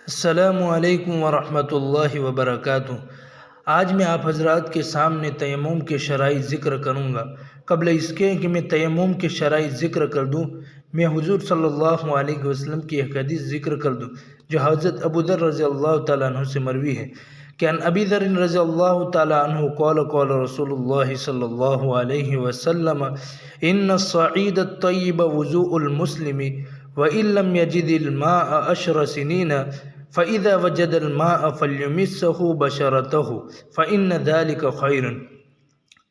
السلام علیکم ورحمۃ اللہ وبرکاتہ۔ آج میں آپ حضرات کے سامنے تیمم کے شرائط ذکر کروں گا۔ قبل اس کے کہ میں تیمم کے شرائط ذکر کر دوں، میں حضور صلی اللہ علیہ وسلم کی ایک حدیث ذکر کر دوں جو حضرت ابو ذر رضی اللہ تعالیٰ عنہ سے مروی ہے کہ عن ابی ذر رضی اللہ تعالیٰ عنہ قال قال رسول اللہ صلی اللہ علیہ وسلم ان الصعید الطیب وضوء المسلم وإن لم يجد الماء 10 سنين فإذا وجد الماء فليمسه بشرته فإن ذلك خير۔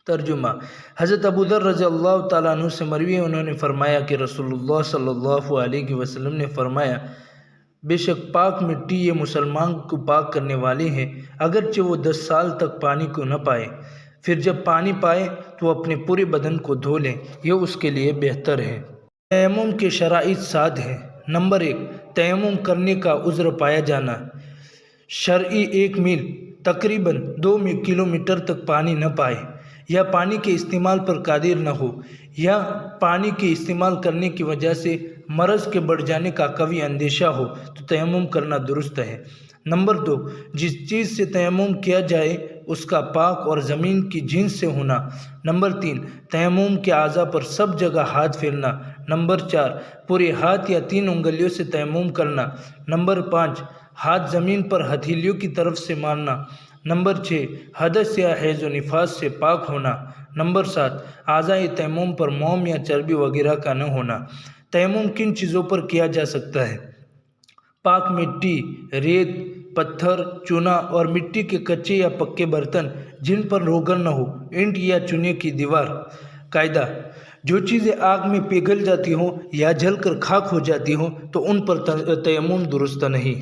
ترجمہ: حضرت ابو ذر رضی اللہ تعالیٰ عنہ سے مروی ہے، انہوں نے فرمایا کہ رسول اللہ صلی اللہ علیہ وسلم نے فرمایا، بے شک پاک مٹی یہ مسلمان کو پاک کرنے والی ہے، اگرچہ وہ 10 سال تک پانی کو نہ پائے، پھر جب پانی پائے تو اپنے پورے بدن کو دھو لیں، یہ اس کے لیے بہتر ہے۔ تیمم کے شرائط 7 ہیں۔ نمبر 1، تیمم کرنے کا عذر پایا جانا۔ شرعی 1 میل تقریباً 2 کلومیٹر تک پانی نہ پائے، یا پانی کے استعمال پر قادر نہ ہو، یا پانی کے استعمال کرنے کی وجہ سے مرض کے بڑھ جانے کا قوی اندیشہ ہو تو تیمم کرنا درست ہے۔ نمبر 2، جس چیز سے تیمم کیا جائے اس کا پاک اور زمین کی جنس سے ہونا۔ نمبر 3، تیمم کے اعضاء پر سب جگہ ہاتھ پھیرنا۔ نمبر 4، پورے ہاتھ یا 3 انگلیوں سے تیمم کرنا۔ نمبر 5، ہاتھ زمین پر ہتھیلیوں کی طرف سے مارنا۔ نمبر 6، حدث یا حیض و نفاس سے پاک ہونا۔ نمبر 7، اعضائے تیمم پر موم یا چربی وغیرہ کا نہ ہونا۔ تیمم کن چیزوں پر کیا جا سکتا ہے؟ پاک مٹی، ریت، پتھر، چونا اور مٹی کے کچے یا پکے برتن جن پر روغن نہ ہو، اینٹ یا چونے کی دیوار۔ قاعدہ: جو چیزیں آگ میں پگھل جاتی ہوں یا جل کر خاک ہو جاتی ہوں تو ان پر تیمم درست نہیں۔